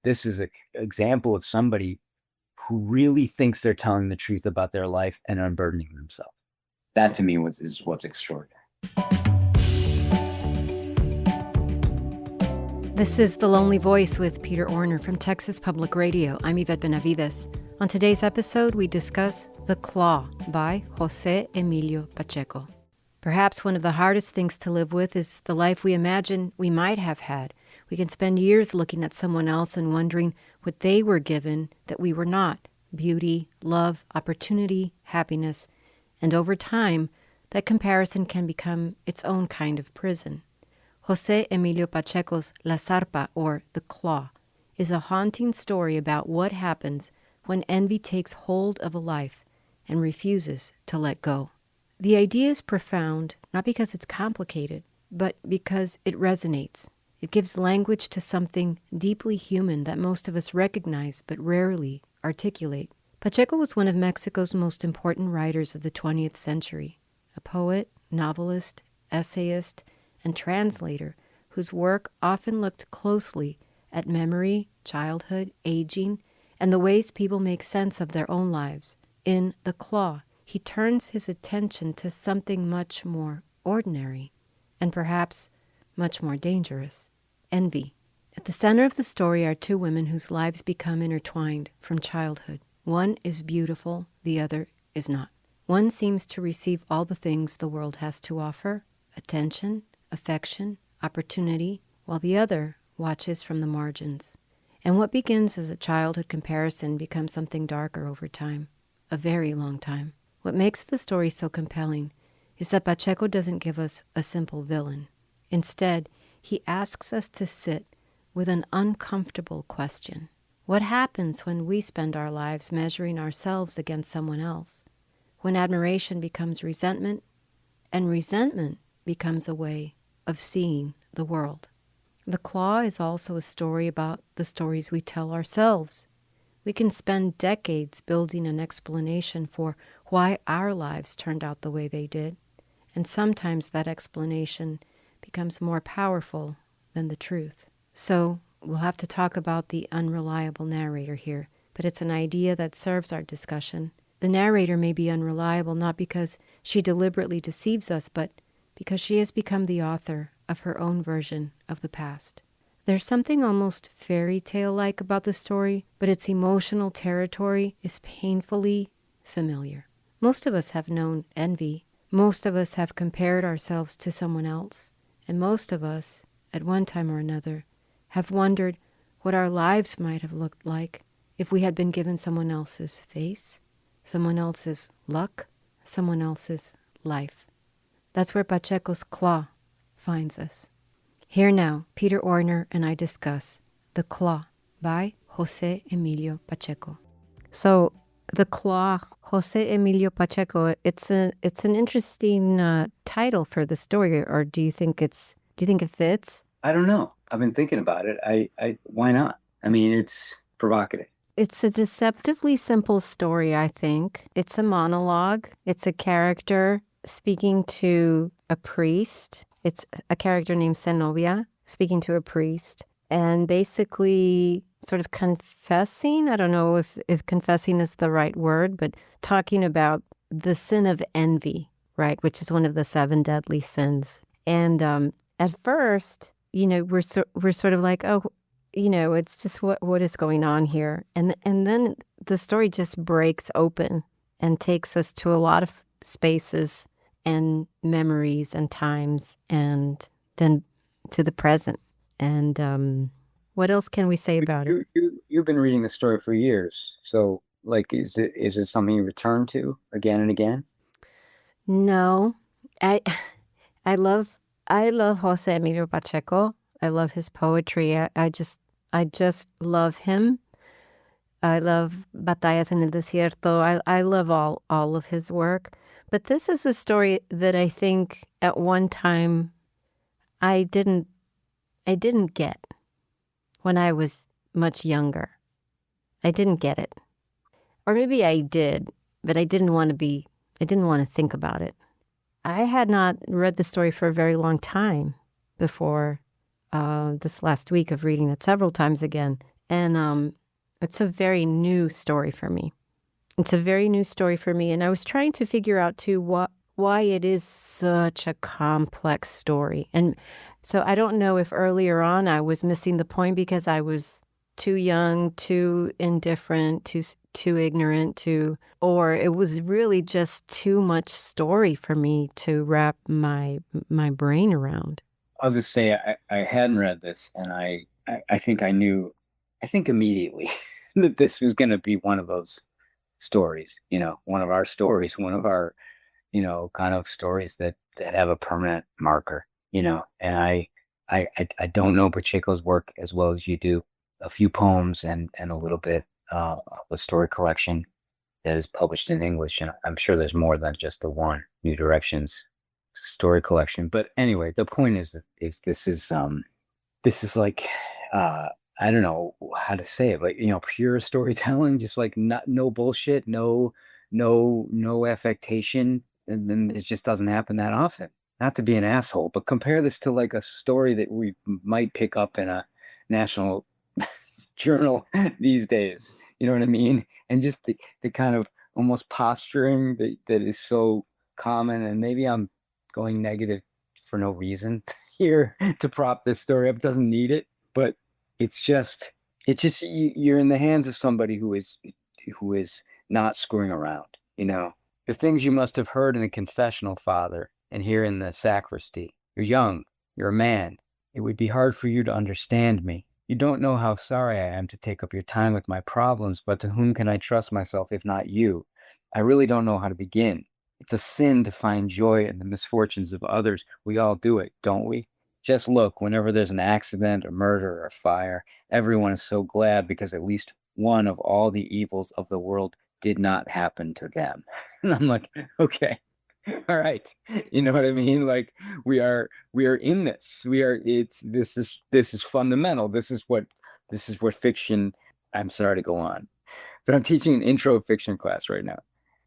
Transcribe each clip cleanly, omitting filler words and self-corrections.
this is an example of somebody who really thinks they're telling the truth about their life and unburdening themselves. That to me is what's extraordinary. This is The Lonely Voice with Peter Orner from Texas Public Radio. I'm Yvette Benavides. On today's episode, we discuss The Claw by José Emilio Pacheco. Perhaps one of the hardest things to live with is the life we imagine we might have had. We can spend years looking at someone else and wondering what they were given that we were not. Beauty, love, opportunity, happiness. And over time, that comparison can become its own kind of prison. José Emilio Pacheco's La Zarpa, or The Claw, is a haunting story about what happens when envy takes hold of a life and refuses to let go. The idea is profound, not because it's complicated, but because it resonates. It gives language to something deeply human that most of us recognize but rarely articulate. Pacheco was one of Mexico's most important writers of the 20th century, a poet, novelist, essayist, and translator whose work often looked closely at memory, childhood, aging, and the ways people make sense of their own lives. In The Claw, he turns his attention to something much more ordinary and perhaps much more dangerous: envy. At the center of the story are two women whose lives become intertwined from childhood. One is beautiful, the other is not. One seems to receive all the things the world has to offer: attention, affection, opportunity, while the other watches from the margins. And what begins as a childhood comparison becomes something darker over time, a very long time. What makes the story so compelling is that Pacheco doesn't give us a simple villain. Instead, he asks us to sit with an uncomfortable question. What happens when we spend our lives measuring ourselves against someone else? When admiration becomes resentment, and resentment becomes a way of seeing the world. The Claw is also a story about the stories we tell ourselves. We can spend decades building an explanation for why our lives turned out the way they did, and sometimes that explanation becomes more powerful than the truth. So we'll have to talk about the unreliable narrator here, but it's an idea that serves our discussion. The narrator may be unreliable not because she deliberately deceives us, but because she has become the author of her own version of the past. There's something almost fairy tale-like about the story, but its emotional territory is painfully familiar. Most of us have known envy. Most of us have compared ourselves to someone else. And most of us, at one time or another, have wondered what our lives might have looked like if we had been given someone else's face, someone else's luck, someone else's life. That's where Pacheco's Claw finds us. Here now, Peter Orner and I discuss The Claw by José Emilio Pacheco. So, The Claw, José Emilio Pacheco, it's an interesting title for the story, or do you think it fits? I don't know. I've been thinking about it. I why not? I mean, it's provocative. It's a deceptively simple story, I think. It's a monologue. It's a character speaking to a priest. It's a character named Zenobia speaking to a priest and basically sort of confessing. I don't know if confessing is the right word, but talking about the sin of envy, right, which is one of the 7 deadly sins. And at first, we're sort of like, oh, it's just what is going on here. And then the story just breaks open and takes us to a lot of spaces and memories and times, and then to the present. And what else can we say about it? You've been reading the story for years, so is it something you return to again and again? No, I love José Emilio Pacheco. I love his poetry. I just love him. I love Batallas en el Desierto. I love all of his work. But this is a story that I think at one time I didn't get when I was much younger. I didn't get it. Or maybe I did, but I didn't want to think about it. I had not read the story for a very long time before this last week of reading it several times again. And it's a very new story for me. It's a very new story for me. And I was trying to figure out, too, why it is such a complex story. And so I don't know if earlier on I was missing the point because I was too young, too indifferent, too ignorant, or it was really just too much story for me to wrap my brain around. I'll just say I hadn't read this, and I think I think immediately that this was going to be one of those stories, one of our stories, one of our, kind of stories that have a permanent marker, and I don't know Pacheco's work as well as you do. A few poems and a little bit of a story collection that is published in English, and I'm sure there's more than just the one New Directions story collection. But anyway, the point is this is like I don't know how to say it, like pure storytelling, just like no bullshit, no affectation, and then it just doesn't happen that often. Not to be an asshole, but compare this to like a story that we might pick up in a national journal these days. You know what I mean? And just the kind of almost posturing that is so common. And maybe I'm going negative for no reason here to prop this story up. Doesn't need it, but it's just you're in the hands of somebody who is not screwing around. The things you must have heard in a confessional, Father, and here in the sacristy. You're young. You're a man. It would be hard for you to understand me. You don't know how sorry I am to take up your time with my problems, but to whom can I trust myself if not you? I really don't know how to begin. It's a sin to find joy in the misfortunes of others. We all do it, don't we? Just look, whenever there's an accident, a murder, or a fire, everyone is so glad because at least one of all the evils of the world did not happen to them. And I'm like, okay, all right. You know what I mean? Like we are in this. This is fundamental. This is what fiction. I'm sorry to go on, but I'm teaching an intro fiction class right now.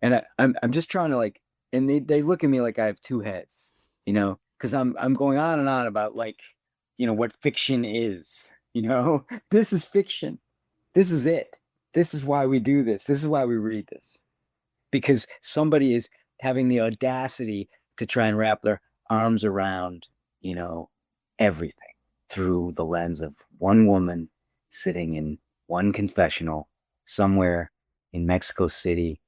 And I'm just trying to like, and they look at me like I have two heads, because I'm going on and on about like, what fiction is, this is fiction. This is it. This is why we do this. This is why we read this, because somebody is having the audacity to try and wrap their arms around, everything through the lens of one woman sitting in one confessional somewhere in Mexico City.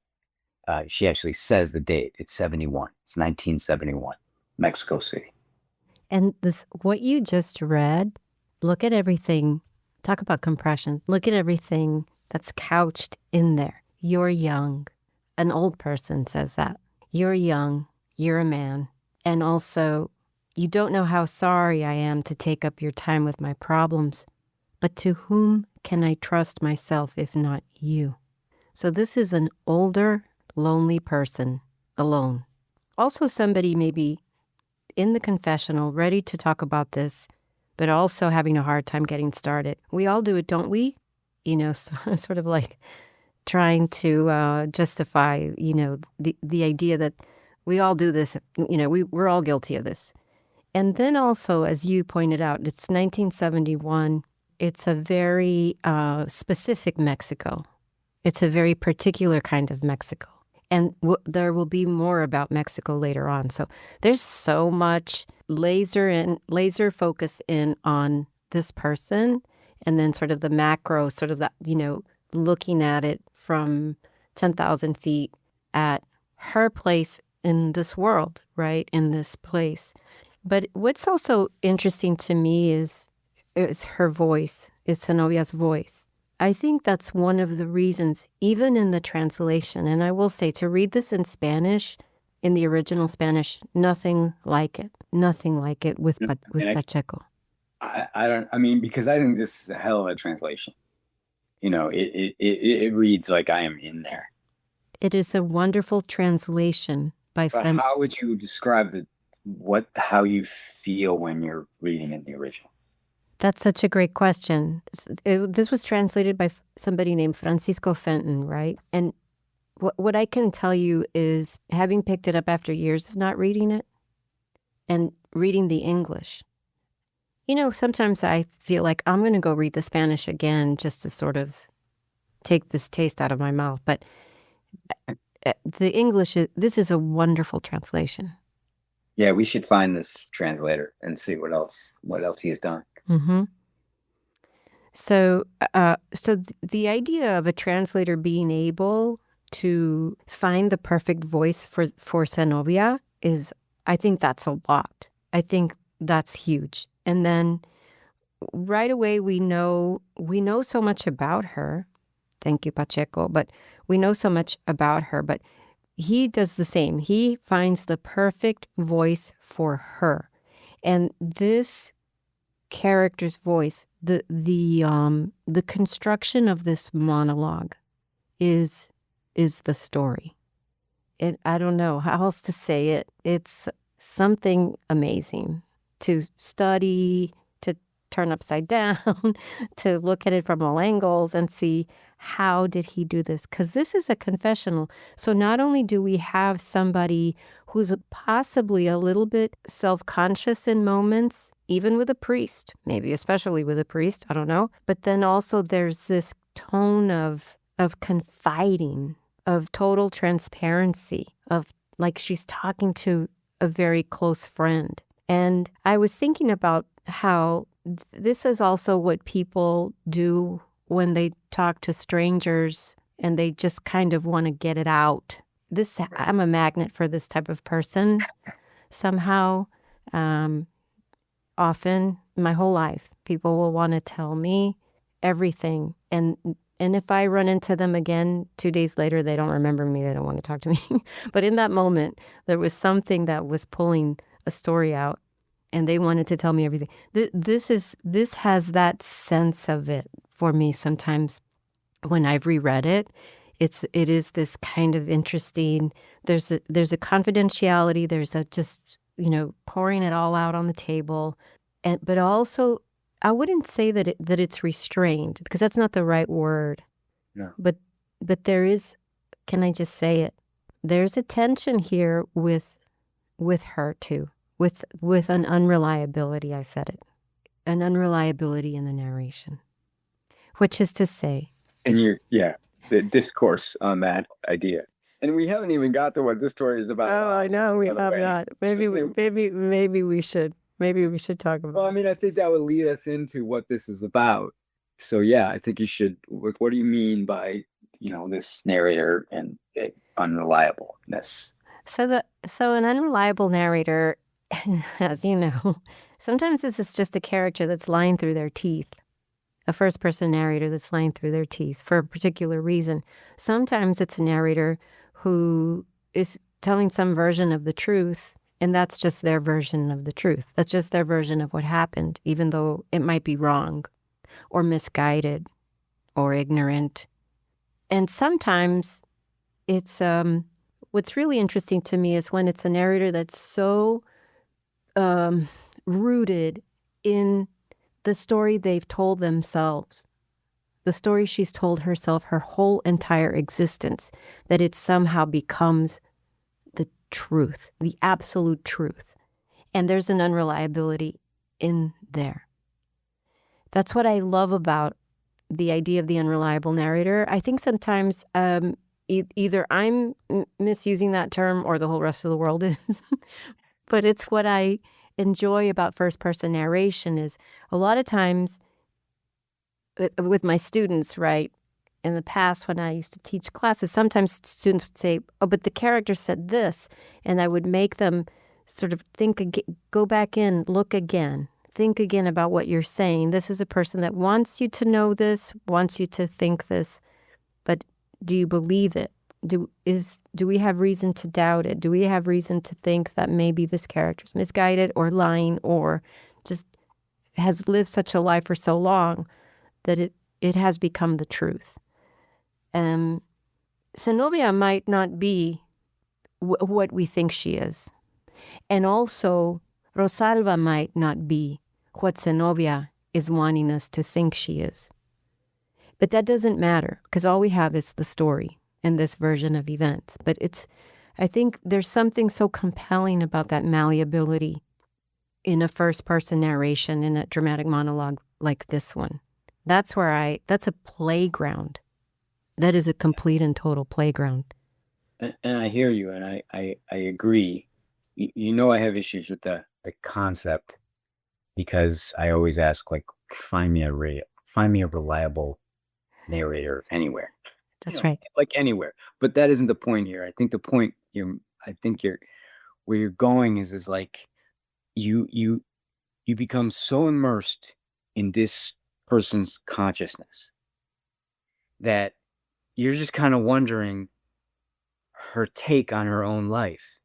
She actually says the date. It's 71. It's 1971, Mexico City. And what you just read, look at everything. Talk about compression. Look at everything that's couched in there. You're young. An old person says that. You're young. You're a man. And also, you don't know how sorry I am to take up your time with my problems. But to whom can I trust myself if not you? So this is an older, lonely person, alone. Also somebody maybe in the confessional, ready to talk about this, but also having a hard time getting started. We all do it, don't we? Sort of like trying to justify, the idea that we all do this, we're all guilty of this. And then also, as you pointed out, it's 1971. It's a very specific Mexico. It's a very particular kind of Mexico. And there will be more about Mexico later on. So there's so much laser focus in on this person, and then sort of the macro, sort of that, looking at it from 10,000 feet at her place in this world, right? In this place. But what's also interesting to me is her voice, is Zenobia's voice. I think that's one of the reasons, even in the translation, and I will say to read this in Spanish, in the original Spanish, nothing like it with Pacheco. Because I think this is a hell of a translation. It reads like I am in there. It is a wonderful translation by But how would you describe how you feel when you're reading in the original? That's such a great question. This was translated by somebody named Francisco Fenton, right? And what I can tell you is, having picked it up after years of not reading it and reading the English, Sometimes I feel like I'm going to go read the Spanish again just to sort of take this taste out of my mouth. But the English, this is a wonderful translation. Yeah, we should find this translator and see what else he's done. Mm-hmm. So the idea of a translator being able to find the perfect voice for Zenobia is, I think that's a lot. I think that's huge. And then right away we know so much about her. Thank you, Pacheco. But we know so much about her. But he does the same. He finds the perfect voice for her, and this character's voice, the construction of this monologue is the story. I don't know how else to say it. It's something amazing to study, to turn upside down, to look at it from all angles and see how did he do this? Because this is a confessional. So not only do we have somebody who's possibly a little bit self-conscious in moments, even with a priest, maybe especially with a priest, I don't know. But then also there's this tone of confiding, of total transparency, of like she's talking to a very close friend. And I was thinking about how this is also what people do when they talk to strangers and they just kind of want to get it out. I'm a magnet for this type of person somehow. Often, my whole life, people will want to tell me everything. And if I run into them again 2 days later, they don't remember me. They don't want to talk to me. But in that moment, there was something that was pulling a story out, and they wanted to tell me everything. This has that sense of it for me sometimes when I've reread it. It is this kind of interesting. There's a confidentiality. There's a just pouring it all out on the table, but also I wouldn't say that it's restrained, because that's not the right word. No. But there is. Can I just say it? There's a tension here with her too, with an unreliability. I said it, an unreliability in the narration, which is to say. And the discourse on that idea. And we haven't even got to what this story is about. Oh, I know we have not. Maybe we should. Maybe we should talk about. Well, I mean, I think that would lead us into what this is about. So yeah, I think you should. What do you mean by this narrator and unreliableness? So an unreliable narrator, as you know, sometimes this is just a character that's lying through their teeth. A first-person narrator that's lying through their teeth for a particular reason. Sometimes it's a narrator who is telling some version of the truth, and that's just their version of the truth. That's just their version of what happened, even though it might be wrong or misguided or ignorant. And sometimes it's what's really interesting to me is when it's a narrator that's so rooted in the story they've told themselves, the story she's told herself her whole entire existence, that it somehow becomes the truth, the absolute truth. And there's an unreliability in there. That's what I love about the idea of the unreliable narrator. I think sometimes either I'm misusing that term or the whole rest of the world is. But it's what I enjoy about first-person narration is a lot of times with my students, right, in the past when I used to teach classes, sometimes students would say, oh, but the character said this, and I would make them sort of think again, go back in, look again, think again about what you're saying. This is a person that wants you to know this, wants you to think this, but do you believe it? Do we have reason to doubt it? Do we have reason to think that maybe this character's misguided or lying or just has lived such a life for so long that it has become the truth? Zenobia might not be what we think she is. And also, Rosalba might not be what Zenobia is wanting us to think she is. But that doesn't matter, because all we have is the story and this version of events. But I think there's something so compelling about that malleability in a first-person narration, in a dramatic monologue like this one. That's a playground. That is a complete and total playground. And I hear you, and I agree. I have issues with the concept because I always ask, like, find me a reliable narrator anywhere. That's right. Like anywhere. But that isn't the point here. I think the point I think where you're going is like you you you become so immersed in this person's consciousness that you're just kind of wondering her take on her own life.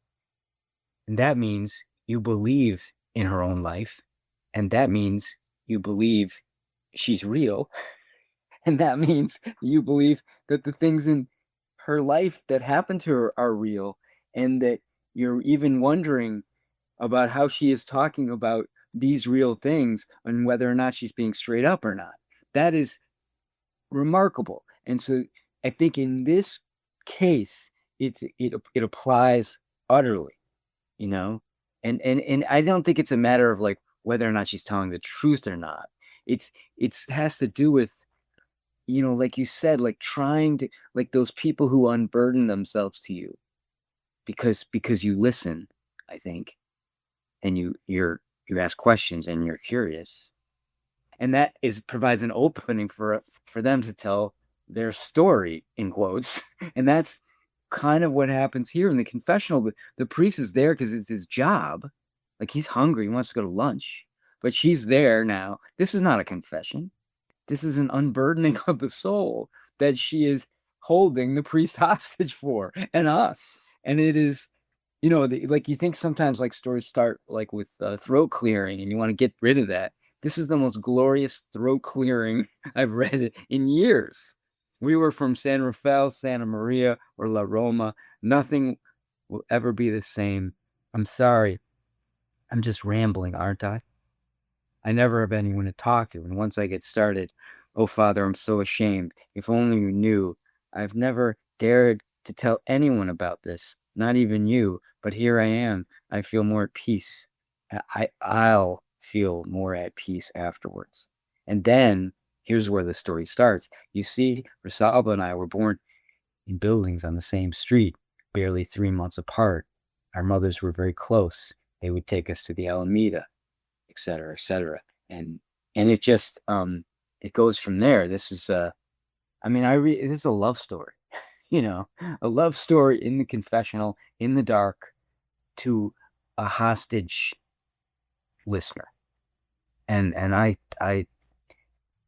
And that means you believe in her own life. And that means you believe she's real. And that means you believe that the things in her life that happened to her are real. And that you're even wondering about how she is talking about these real things and whether or not she's being straight up or not. That is remarkable. And so I think in this case, it applies utterly, you know? And I don't think it's a matter of like whether or not she's telling the truth or not. It's has to do with, like you said, like trying to, like those people who unburden themselves to you because you listen, I think, and you ask questions and you're curious. And that provides an opening for them to tell their story in quotes. And that's kind of what happens here in the confessional. The priest is there because it's his job. Like he's hungry, he wants to go to lunch, but she's there now. This is not a confession. This is an unburdening of the soul that she is holding the priest hostage for, and us. And it is, like you think sometimes like stories start like with throat clearing and you want to get rid of that. This is the most glorious throat clearing I've read in years. We were from San Rafael, Santa Maria, or La Roma. Nothing will ever be the same. I'm sorry. I'm just rambling, aren't I? I never have anyone to talk to, and once I get started, oh, Father, I'm so ashamed. If only you knew. I've never dared to tell anyone about this, not even you, but here I am. I feel more at peace. I'll feel more at peace afterwards. And then here's where the story starts. You see, Rosalba and I were born in buildings on the same street, barely 3 months apart. Our mothers were very close. They would take us to the Alameda, et cetera, et cetera. And it just it goes from there. This is this is a love story, a love story in the confessional, in the dark, to a hostage listener. And I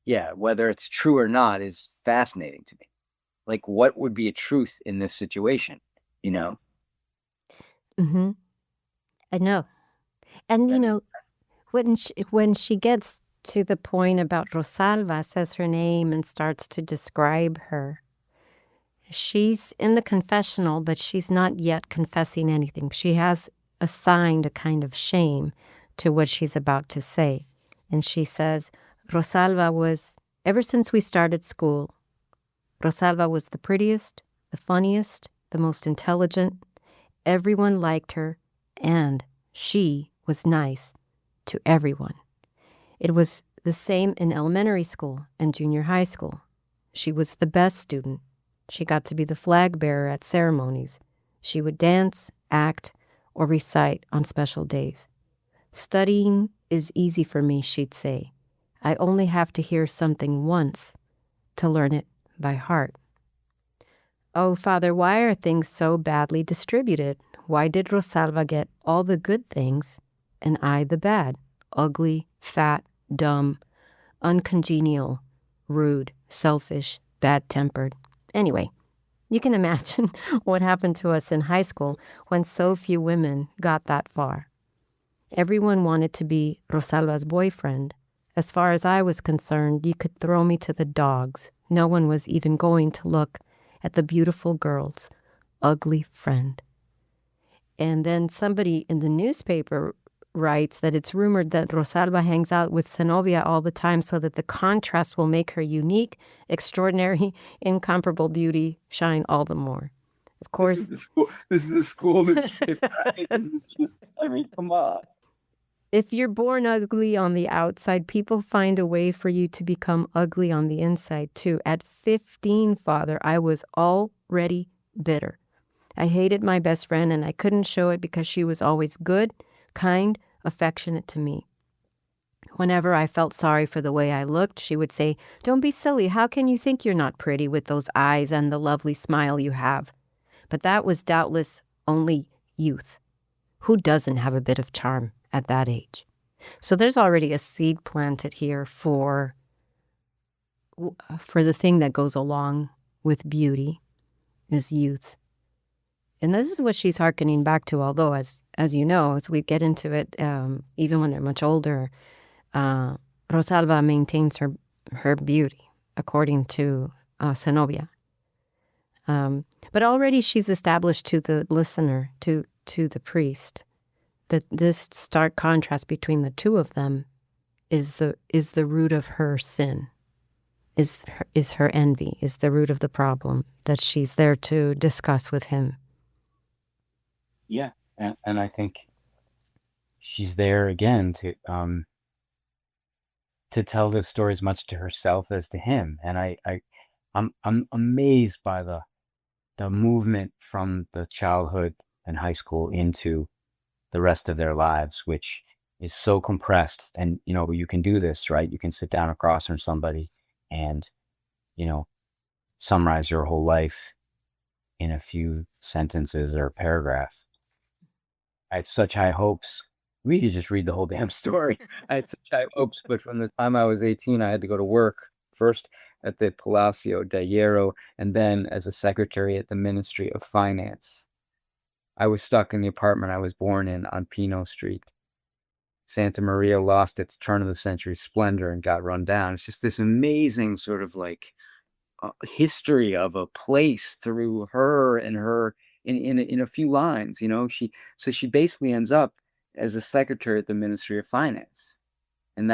yeah, whether it's true or not is fascinating to me. Like what would be a truth in this situation, you know? Mm-hmm. I know. And, when she gets to the point about Rosalba, says her name and starts to describe her, she's in the confessional, but she's not yet confessing anything. She has assigned a kind of shame to what she's about to say. And she says, Rosalba was, ever since we started school, Rosalba was the prettiest, the funniest, the most intelligent. Everyone liked her, and she was nice to everyone. It was the same in elementary school and junior high school. She was the best student. She got to be the flag bearer at ceremonies. She would dance, act, or recite on special days. Studying is easy for me, she'd say. I only have to hear something once to learn it by heart. Oh, Father, why are things so badly distributed? Why did Rosalba get all the good things and I the bad? Ugly, fat, dumb, uncongenial, rude, selfish, bad-tempered. Anyway, you can imagine what happened to us in high school when so few women got that far. Everyone wanted to be Rosalba's boyfriend. As far as I was concerned, you could throw me to the dogs. No one was even going to look at the beautiful girl's ugly friend. And then somebody in the newspaper writes that it's rumored that Rosalba hangs out with Zenobia all the time so that the contrast will make her unique, extraordinary, incomparable beauty shine all the more. Of course. This is the school newspaper. This is just, come on. If you're born ugly on the outside, people find a way for you to become ugly on the inside, too. At 15, Father, I was already bitter. I hated my best friend, and I couldn't show it because she was always good, kind, affectionate to me. Whenever I felt sorry for the way I looked, she would say, "Don't be silly. How can you think you're not pretty with those eyes and the lovely smile you have?" But that was doubtless only youth. Who doesn't have a bit of charm at that age? So there's already a seed planted here for the thing that goes along with beauty is youth. And this is what she's hearkening back to, although, as you know, as we get into it, even when they're much older, Rosalba maintains her beauty, according to Zenobia. But already she's established to the listener, to the priest, that this stark contrast between the two of them is the root of her sin, is her envy, is the root of the problem that she's there to discuss with him. Yeah, and I think she's there again to tell this story as much to herself as to him, and I'm amazed by the movement from the childhood and high school into the rest of their lives, which is so compressed. And you can do this, right? You can sit down across from somebody and summarize your whole life in a few sentences or a paragraph. I had such high hopes. We could just read the whole damn story. I had such high hopes, but from the time I was 18, I had to go to work first at the Palacio de Hierro and then as a secretary at the Ministry of Finance. I was stuck in the apartment I was born in on Pino Street. Santa Maria lost its turn-of-the-century splendor and got run down. It's just this amazing sort of like history of a place through her and her in a few lines. She basically ends up as a secretary at the Ministry of Finance, and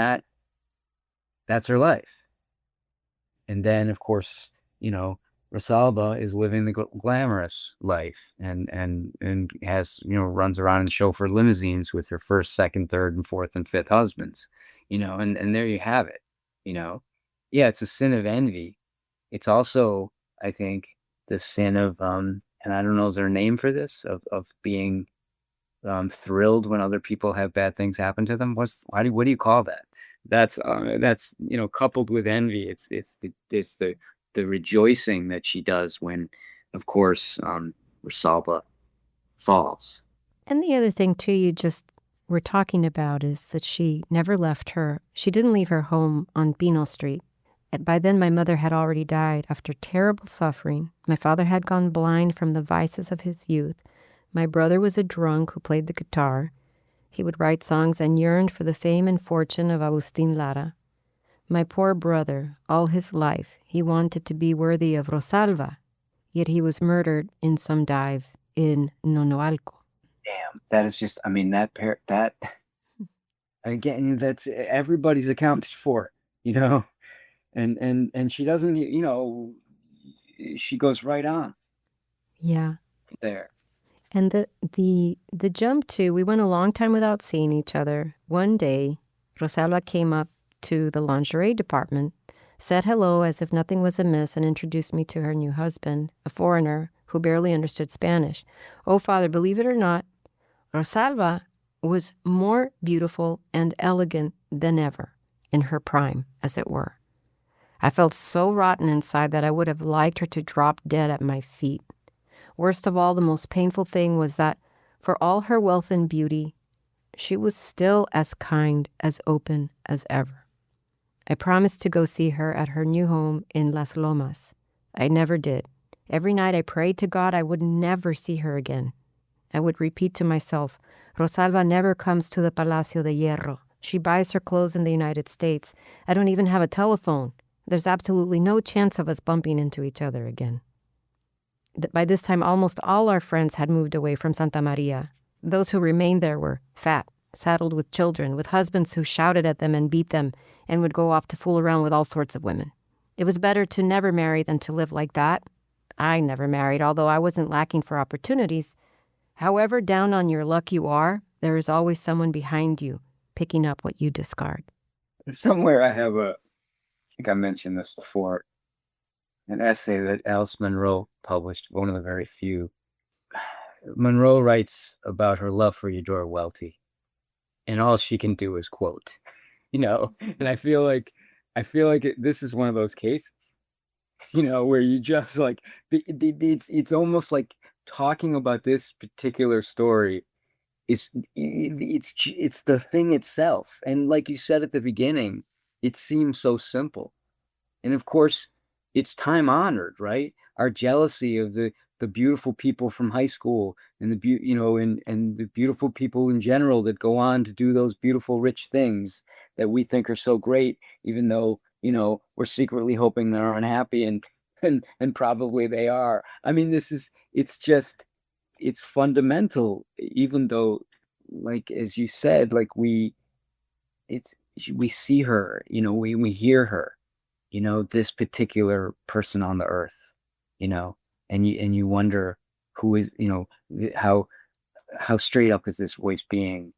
that's her life. And then, of course, Rosalba is living the glamorous life and has, runs around in chauffeur limousines with her first, second, third, and fourth and fifth husbands, and there you have it. Yeah, it's a sin of envy. It's also, I think, the sin of, and I don't know, is there a name for this, of being thrilled when other people have bad things happen to them? What do you call that? That's coupled with envy. It's the rejoicing that she does when, of course, Rosalba falls. And the other thing too, you just were talking about is that she never left she didn't leave her home on Pino Street. By then, my mother had already died after terrible suffering. My father had gone blind from the vices of his youth. My brother was a drunk who played the guitar. He would write songs and yearned for the fame and fortune of Agustin Lara. My poor brother, all his life, he wanted to be worthy of Rosalba, yet he was murdered in some dive in Nonoalco. Damn, that is just, that, again, that's everybody's accounted for, and she doesn't, she goes right on. Yeah. There. And the jump to, we went a long time without seeing each other. One day, Rosalba came up to the lingerie department, said hello as if nothing was amiss, and introduced me to her new husband, a foreigner who barely understood Spanish. Oh, Father, believe it or not, Rosalba was more beautiful and elegant than ever, in her prime, as it were. I felt so rotten inside that I would have liked her to drop dead at my feet. Worst of all, the most painful thing was that, for all her wealth and beauty, she was still as kind, as open as ever. I promised to go see her at her new home in Las Lomas. I never did. Every night I prayed to God I would never see her again. I would repeat to myself, Rosalba never comes to the Palacio de Hierro. She buys her clothes in the United States. I don't even have a telephone. There's absolutely no chance of us bumping into each other again. By this time, almost all our friends had moved away from Santa Maria. Those who remained there were fat, saddled with children, with husbands who shouted at them and beat them, and would go off to fool around with all sorts of women. It was better to never marry than to live like that. I never married, although I wasn't lacking for opportunities. However down on your luck you are, there is always someone behind you picking up what you discard. Somewhere I have I think I mentioned this before, an essay that Alice Munro published, one of the very few. Munro writes about her love for Eudora Welty, and all she can do is quote, and this is one of those cases, where you just like, it's almost like talking about this particular story it's the thing itself. And like you said at the beginning, it seems so simple. And of course, it's time honored, right? Our jealousy of the beautiful people from high school and and the beautiful people in general that go on to do those beautiful, rich things that we think are so great, even though, we're secretly hoping they're unhappy and probably they are. I mean, it's fundamental, even though, like, as you said, like we see her, we hear her, this particular person on the earth, you know, and you wonder who is, how straight up is this voice being,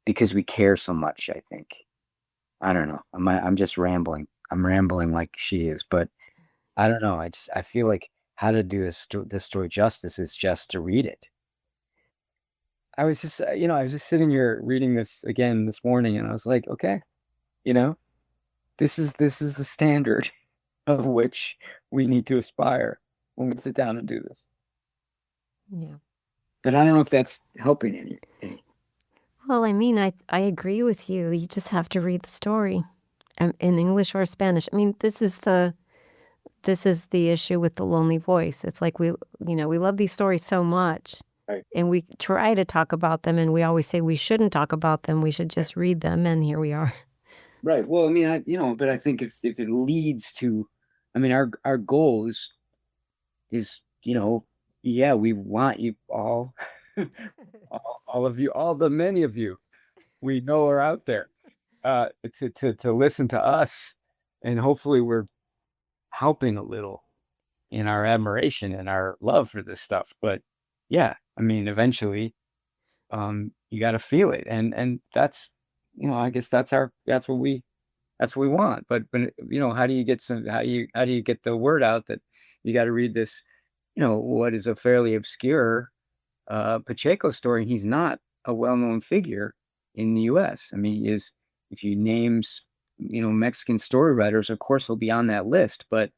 because we care so much, I think. I don't know. I'm just rambling. I'm rambling like she is, but I don't know. I feel like how to do this story justice is just to read it. I was just sitting here reading this again this morning, and I was like, okay, you know, this is the standard of which we need to aspire when we sit down and do this. Yeah. But I don't know if that's helping any. Well, I mean, I agree with you. You just have to read the story in English or Spanish. I mean, this is the issue with the lonely voice. It's like we love these stories so much. Right. And we try to talk about them, and we always say we shouldn't talk about them. We should just read them, and here we are. Right. Well, I mean, but I think if it leads to, I mean, our goal is, yeah, we want you all, all of you, all the many of you we know are out there, to listen to us, and hopefully we're helping a little in our admiration and our love for this stuff. But yeah, I mean, eventually, you got to feel it, and that's, I guess that's what we want. But how do you get how do you get the word out that you got to read this, what is a fairly obscure Pacheco story? He's not a well-known figure in the U.S. I mean, if you name Mexican story writers, of course he'll be on that list. But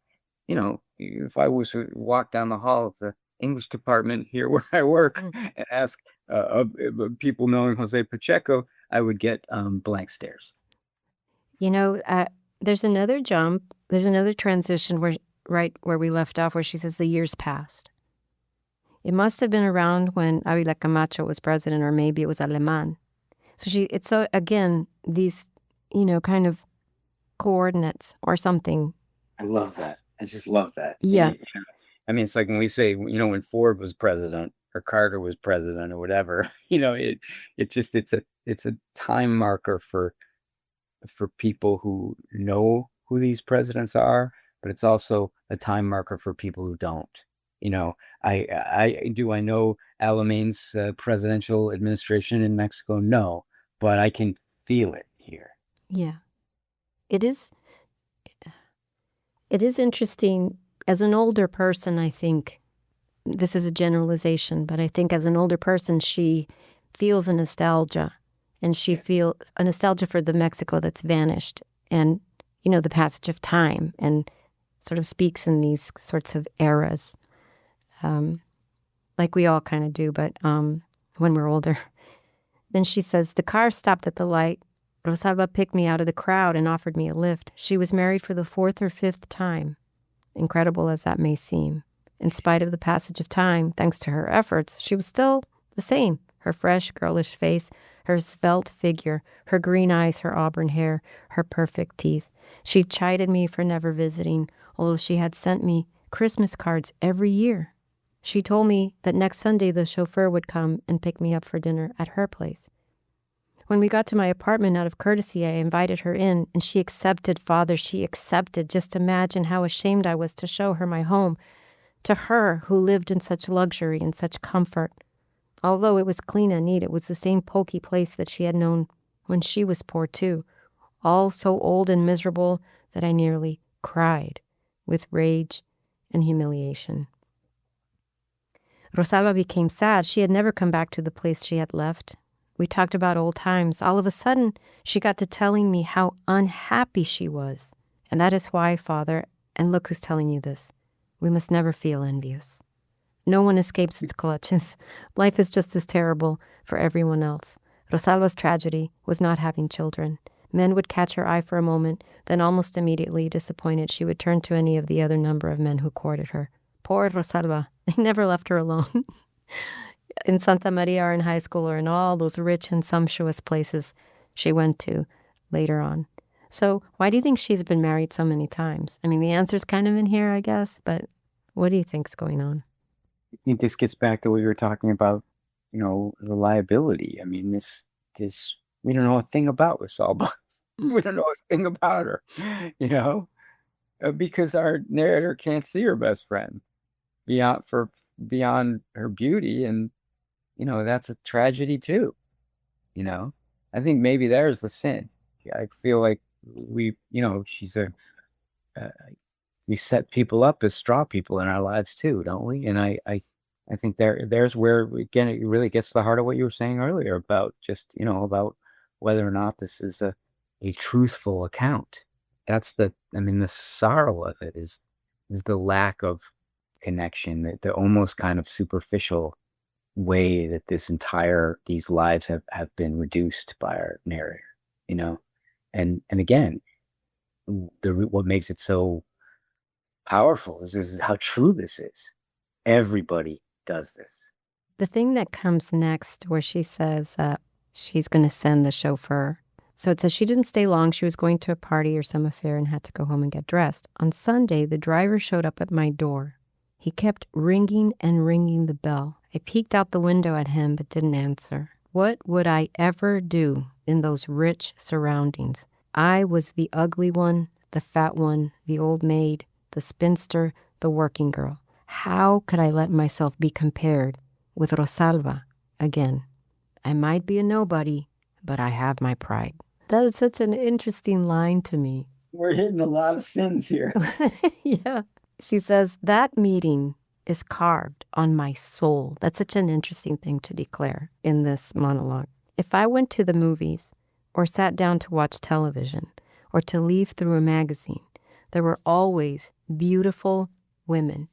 if I was to walk down the hall of the English department here where I work and ask people knowing Jose Pacheco, I would get blank stares. There's another jump. There's another transition right where we left off, where she says the years passed. It must have been around when Avila Camacho was president, or maybe it was Alemán. So again, these, kind of coordinates or something. I love that. I just love that. Yeah. I mean, it's like when we say, when Ford was president or Carter was president or whatever, it's a time marker for people who know who these presidents are, but it's also a time marker for people who don't. I know Alamean's presidential administration in Mexico? No, but I can feel it here. Yeah. It is interesting. As an older person, I think, this is a generalization, but I think as an older person, she feels a nostalgia, and she feels a nostalgia for the Mexico that's vanished, and, the passage of time, and sort of speaks in these sorts of eras, like we all kind of do, but when we're older. Then she says, the car stopped at the light. Rosalba picked me out of the crowd and offered me a lift. She was married for the 4th or 5th time. Incredible as that may seem. In spite of the passage of time, thanks to her efforts, she was still the same. Her fresh, girlish face, her svelte figure, her green eyes, her auburn hair, her perfect teeth. She chided me for never visiting, although she had sent me Christmas cards every year. She told me that next Sunday the chauffeur would come and pick me up for dinner at her place. When we got to my apartment, out of courtesy, I invited her in, and she accepted, Father, she accepted. Just imagine how ashamed I was to show her my home, to her who lived in such luxury and such comfort. Although it was clean and neat, it was the same poky place that she had known when she was poor too, all so old and miserable that I nearly cried with rage and humiliation. Rosalba became sad. She had never come back to the place she had left. We talked about old times. All of a sudden, she got to telling me how unhappy she was. And that is why, Father, and look who's telling you this, we must never feel envious. No one escapes its clutches. Life is just as terrible for everyone else. Rosalba's tragedy was not having children. Men would catch her eye for a moment, then almost immediately, disappointed, she would turn to any of the other number of men who courted her. Poor Rosalba. They never left her alone. In Santa Maria or in high school or in all those rich and sumptuous places she went to later on. So why do you think she's been married so many times? I mean, the answer's kind of in here, I guess, but what do you think's going on? I think this gets back to what we were talking about, reliability. I mean, this we don't know a thing about Rosalba. We don't know a thing about her, because our narrator can't see her best friend beyond her beauty, and that's a tragedy too. I think maybe there's the sin. I feel like she's uh, we set people up as straw people in our lives too, don't we? And I think there's where again it really gets to the heart of what you were saying earlier about just about whether or not this is a truthful account. The sorrow of it is the lack of connection, the almost kind of superficial way that these lives have been reduced by our narrator, and again, what makes it so powerful is how true this is. Everybody does this. The thing that comes next, where she says that she's going to send the chauffeur. So it says she didn't stay long. She was going to a party or some affair and had to go home and get dressed. On Sunday, the driver showed up at my door. He kept ringing and ringing the bell. I peeked out the window at him, but didn't answer. What would I ever do in those rich surroundings? I was the ugly one, the fat one, the old maid, the spinster, the working girl. How could I let myself be compared with Rosalba again? I might be a nobody, but I have my pride. That is such an interesting line to me. We're hitting a lot of sins here. Yeah. She says, that meeting is carved on my soul. That's such an interesting thing to declare in this monologue. If I went to the movies or sat down to watch television or to leaf through a magazine, there were always beautiful women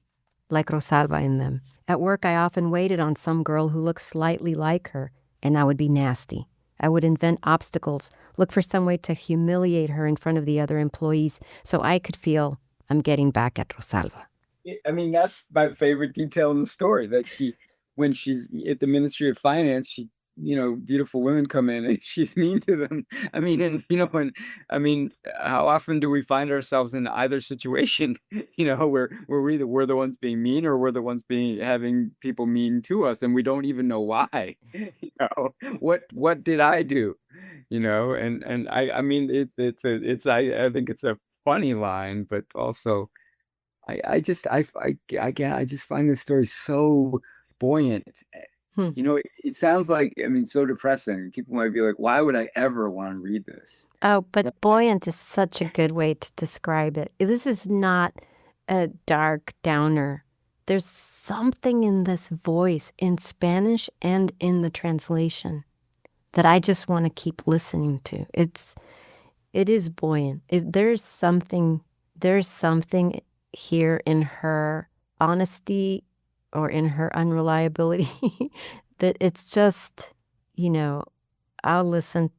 like Rosalba in them. At work, I often waited on some girl who looked slightly like her, and I would be nasty. I would invent obstacles, look for some way to humiliate her in front of the other employees so I could feel I'm getting back at Rosalba. I mean, that's my favorite detail in the story, that when she's at the Ministry of Finance, beautiful women come in and she's mean to them. I mean, and how often do we find ourselves in either situation, where we're the ones being mean or we're the ones having people mean to us and we don't even know why. What did I do? And I mean I think it's a funny line, but also I just find this story so buoyant. It sounds like, so depressing. People might be like, why would I ever want to read this? Oh, but buoyant is such a good way to describe it. This is not a dark downer. There's something in this voice in Spanish and in the translation that I just want to keep listening to. It is buoyant. There's something here in her honesty or in her unreliability that it's just, I'll listen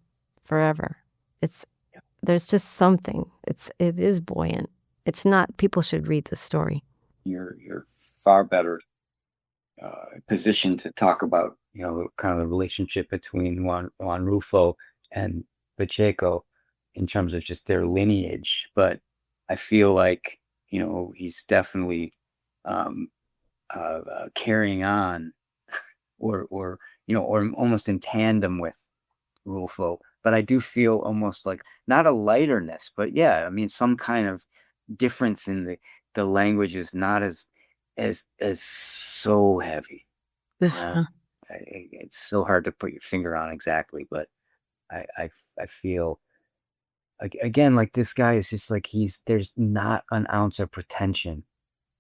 forever. There's just something. It is buoyant. It's not, people should read the story. You're far better positioned to talk about, kind of the relationship between Juan Rulfo and Pacheco in terms of just their lineage. But I feel like, he's definitely carrying on or almost in tandem with Rulfo. But I do feel almost like not a lighterness, but yeah, some kind of difference in the language is not as so heavy. Uh-huh. It's so hard to put your finger on exactly, but I feel again, like this guy is just like there's not an ounce of pretension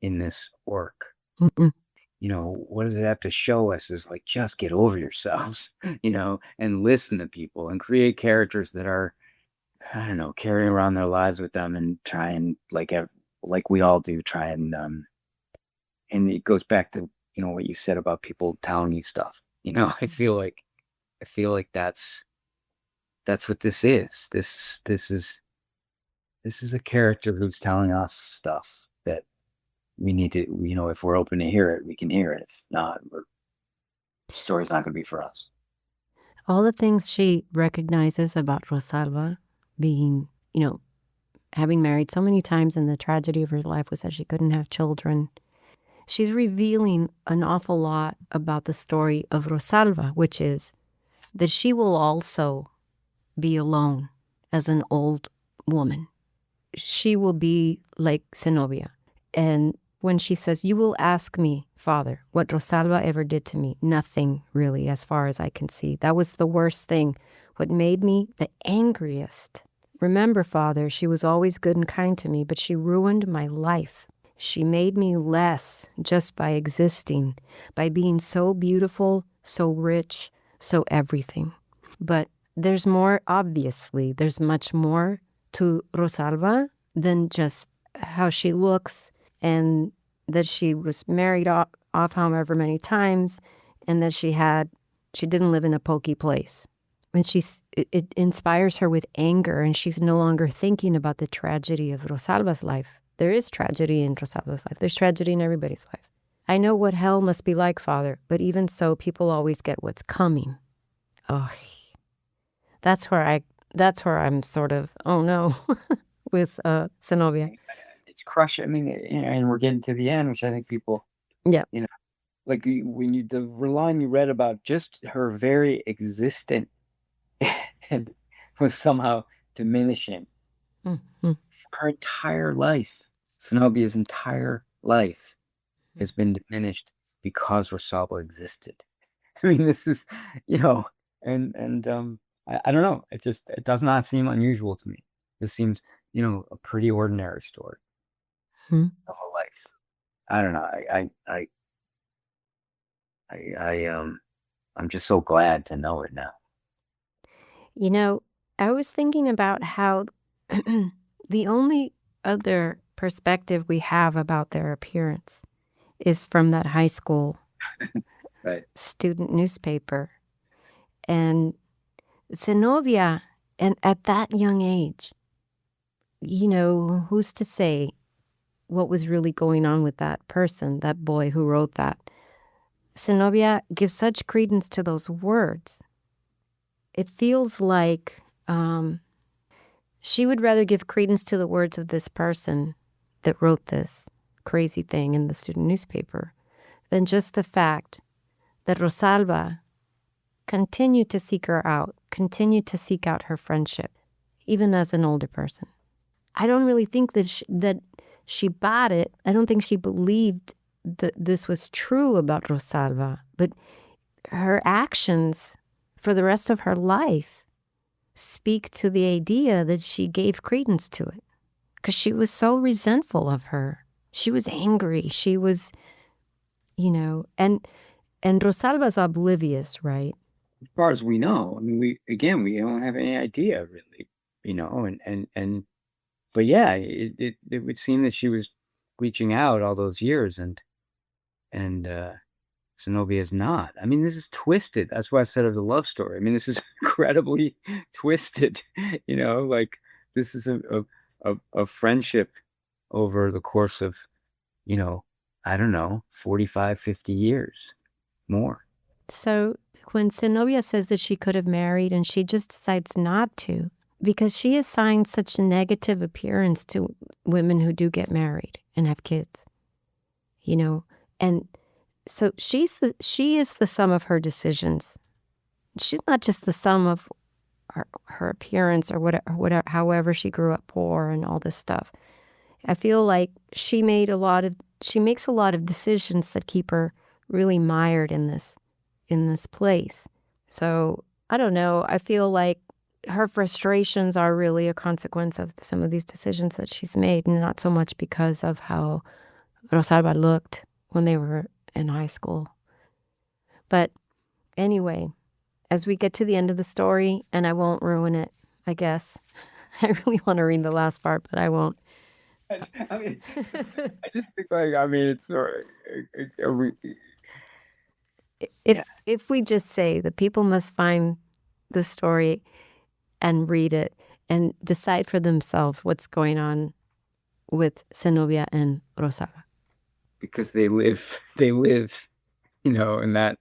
in this work. Mm-mm. What does it have to show us is like, just get over yourselves, and listen to people and create characters that are, I don't know, carrying around their lives with them and try and like we all do, try and it goes back to, what you said about people telling you stuff. I feel like that's what this is. This is a character who's telling us stuff that we need to, if we're open to hear it, we can hear it. If not, the story's not going to be for us. All the things she recognizes about Rosalba being, having married so many times, and the tragedy of her life was that she couldn't have children. She's revealing an awful lot about the story of Rosalba, which is that she will also be alone as an old woman. She will be like Zenobia. And when she says, "You will ask me, Father, what Rosalba ever did to me," nothing really, as far as I can see. That was the worst thing. What made me the angriest. Remember, Father, she was always good and kind to me, but she ruined my life. She made me less just by existing, by being so beautiful, so rich, so everything. But there's more, obviously, there's much more to Rosalba than just how she looks, and that she was married off however many times, and that she didn't live in a pokey place. And it inspires her with anger, and she's no longer thinking about the tragedy of Rosalba's life. There is tragedy in Rosalba's life. There's tragedy in everybody's life. I know what hell must be like, Father, but even so, people always get what's coming. Oh, that's where I'm sort of, oh no, with Zenobia. It's crushing. I mean, and we're getting to the end, which I think people, Yeah. like the line you read about just her very existence was somehow diminishing. Mm-hmm. Her entire life, Zenobia's entire life has been diminished because Rosalba existed. I mean, this is, I don't know. It does not seem unusual to me. This seems, a pretty ordinary story Mm-hmm. of a life. I don't know. I'm just so glad to know it now. I was thinking about how the only other perspective we have about their appearance is from that high school Right. student newspaper. And Zenobia, and at that young age, who's to say what was really going on with that person, that boy who wrote that? Zenobia gives such credence to those words. It feels like she would rather give credence to the words of this person that wrote this crazy thing in the student newspaper than just the fact that Rosalba continued to seek her out, continued to seek out her friendship, even as an older person. I don't really think that she bought it. I don't think she believed that this was true about Rosalba, but her actions for the rest of her life speak to the idea that she gave credence to it, because she was so resentful of her. She was angry. She was, and Rosalba's oblivious, right? As far as we know, I mean, we don't have any idea really, but yeah, it would seem that she was reaching out all those years, and Zenobia is not. I mean, this is twisted. That's why I said of the love story. I mean, this is incredibly twisted. Like this is a friendship over the course of, I don't know, 45, 50 years more. So when Zenobia says that she could have married and she just decides not to, because she assigns such a negative appearance to women who do get married and have kids, and so she is the sum of her decisions. She's not just the sum of her appearance or whatever, however she grew up poor and all this stuff. I feel like she makes a lot of decisions that keep her really mired in this place. So I don't know. I feel like her frustrations are really a consequence of some of these decisions that she's made, and not so much because of how Rosalba looked when they were in high school. But anyway, as we get to the end of the story, and I won't ruin it, I guess. I really want to read the last part, but I won't. I mean, I just think like, I mean, it's If we just say that people must find the story and read it and decide for themselves what's going on with Zenobia and Rosalba. because they live, in that,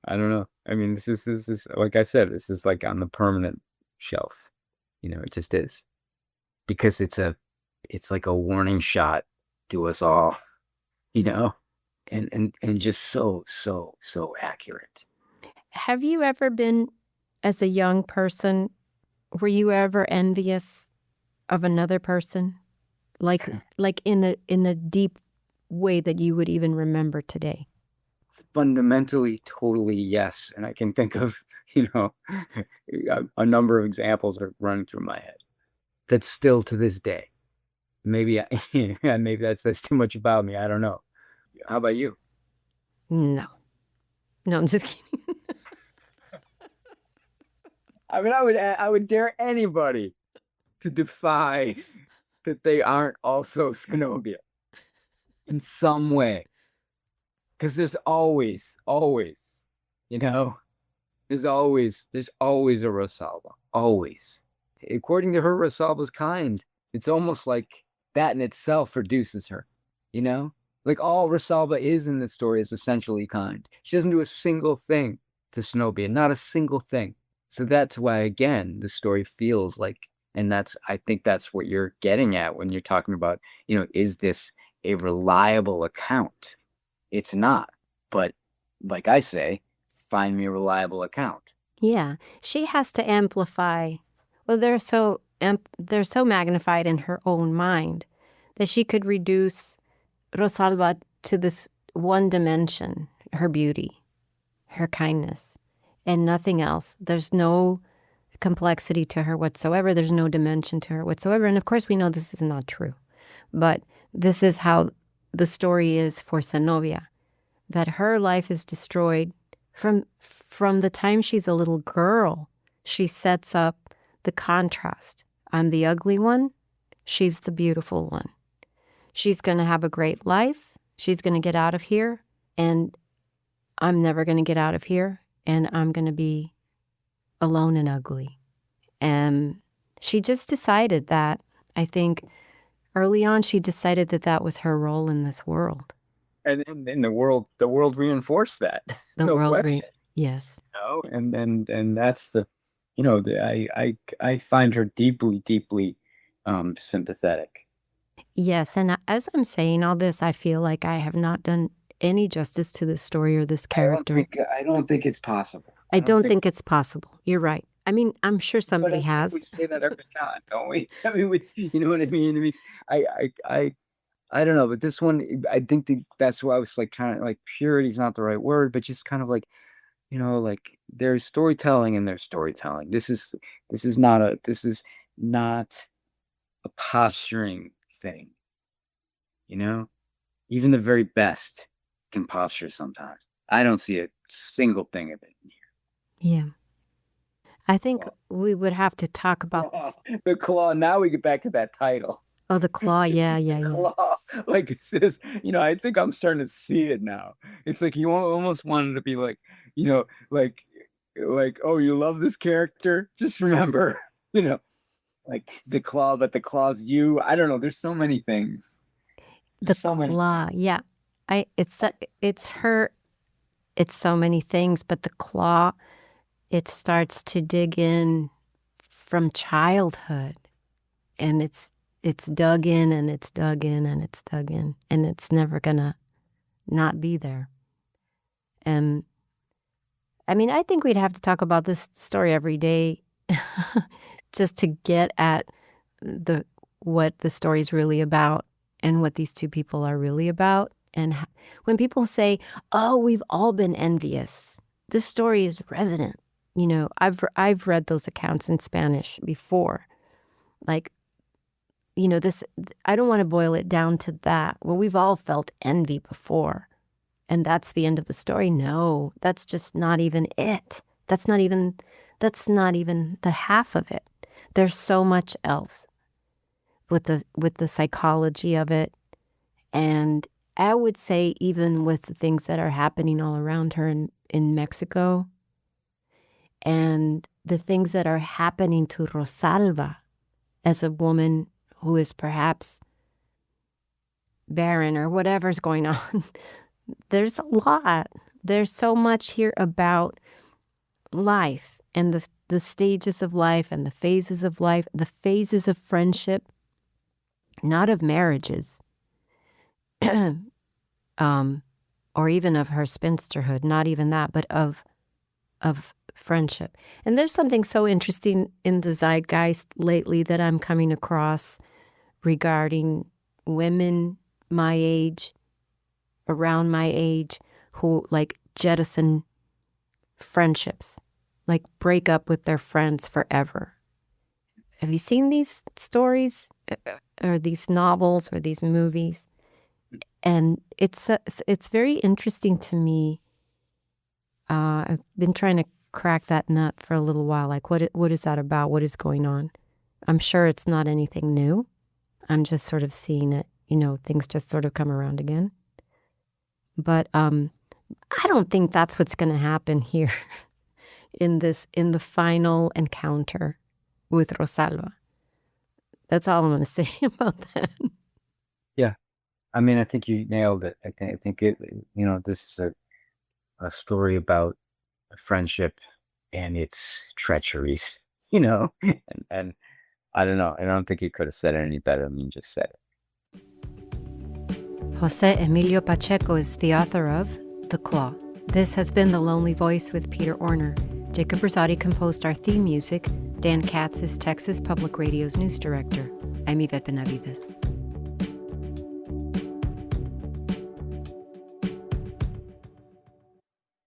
I don't know. I mean, this is like I said, this is like on the permanent shelf. It just is. Because it's like a warning shot to us all, and just so accurate. Have you ever been, as a young person, were you ever envious of another person? Like in a deep way that you would even remember today? Fundamentally, totally yes. And I can think of, a number of examples are running through my head. That's still to this day. Maybe maybe that says too much about me. I don't know. How about you? No. No, I'm just kidding. I mean, I would dare anybody to defy that they aren't also Zenobia in some way. Because there's always, there's always a Rosalba. Always. According to her, Rosalba's kind. It's almost like that in itself reduces her, Like all Rosalba is in this story is essentially kind. She doesn't do a single thing to Zenobia, not a single thing. So that's why, again, the story feels like, and I think that's what you're getting at when you're talking about, is this a reliable account? It's not. But like I say, find me a reliable account. Yeah, she has to amplify. Well, they're so magnified in her own mind that she could reduce Rosalba to this one dimension, her beauty, her kindness, and nothing else. There's no complexity to her whatsoever. There's no dimension to her whatsoever. And of course, we know this is not true. But this is how the story is for Zenobia, that her life is destroyed from the time she's a little girl. She sets up the contrast. I'm the ugly one. She's the beautiful one. She's going to have a great life. She's going to get out of here. And I'm never going to get out of here. And I'm going to be alone and ugly. And she just decided that. I think early on, she decided that that was her role in this world. And in the world reinforced that. The no world, question. Yes. And that's I find her deeply sympathetic. Yes, and as I'm saying all this, I feel like I have not done any justice to this story or this character. I don't think it's possible. I don't think it's possible. You're right. I mean, I'm sure somebody has. We say that every time, don't we? I mean, you know what I mean? I don't know, but this one, I think that's why I was like trying to, like, purity is not the right word, but just kind of like, like there's storytelling and there's storytelling. This is not a posturing thing. Even the very best can posture sometimes. I don't see a single thing of it in here. Yeah. I think we would have to talk about the claw. Now we get back to that title. Oh, the claw. Yeah. Claw. Like it says, I think I'm starting to see it now. It's like you almost wanted to be like, like, oh, you love this character? Just remember, like the claw, but the claw's you. I don't know. There's so many things. There's so many. Yeah. It's her. It's so many things, but the claw, it starts to dig in from childhood, and it's dug in and it's dug in and it's dug in, and it's never gonna not be there. And I mean, I think we'd have to talk about this story every day just to get at what the story's really about and what these two people are really about. And when people say, oh, we've all been envious, this story is resonant. I've read those accounts in Spanish before. Like, this, I don't want to boil it down to that. Well, we've all felt envy before, and that's the end of the story. No, that's just not even it. That's not even the half of it. There's so much else with the psychology of it. And I would say even with the things that are happening all around her in Mexico, and the things that are happening to Rosalba as a woman who is perhaps barren or whatever's going on. There's a lot. There's so much here about life and the stages of life and the phases of life, the phases of friendship, not of marriages, or even of her spinsterhood, not even that, but of friendship. And there's something so interesting in the zeitgeist lately that I'm coming across regarding women my age, around my age, who like jettison friendships, like break up with their friends forever. Have you seen these stories or these novels or these movies? And it's very interesting to me. I've been trying to crack that nut for a little while. Like, what is that about? What is going on? I'm sure it's not anything new. I'm just sort of seeing it. Things just sort of come around again. But I don't think that's what's going to happen here in the final encounter with Rosalba. That's all I'm going to say about that. Yeah. I mean, I think you nailed it. I think it, this is a story about a friendship and its treacheries, and I don't know. I don't think you could have said it any better than you just said it. José Emilio Pacheco is the author of The Claw. This has been The Lonely Voice with Peter Orner. Jacob Rosati composed our theme music. Dan Katz is Texas Public Radio's news director. I'm Yvette Benavides.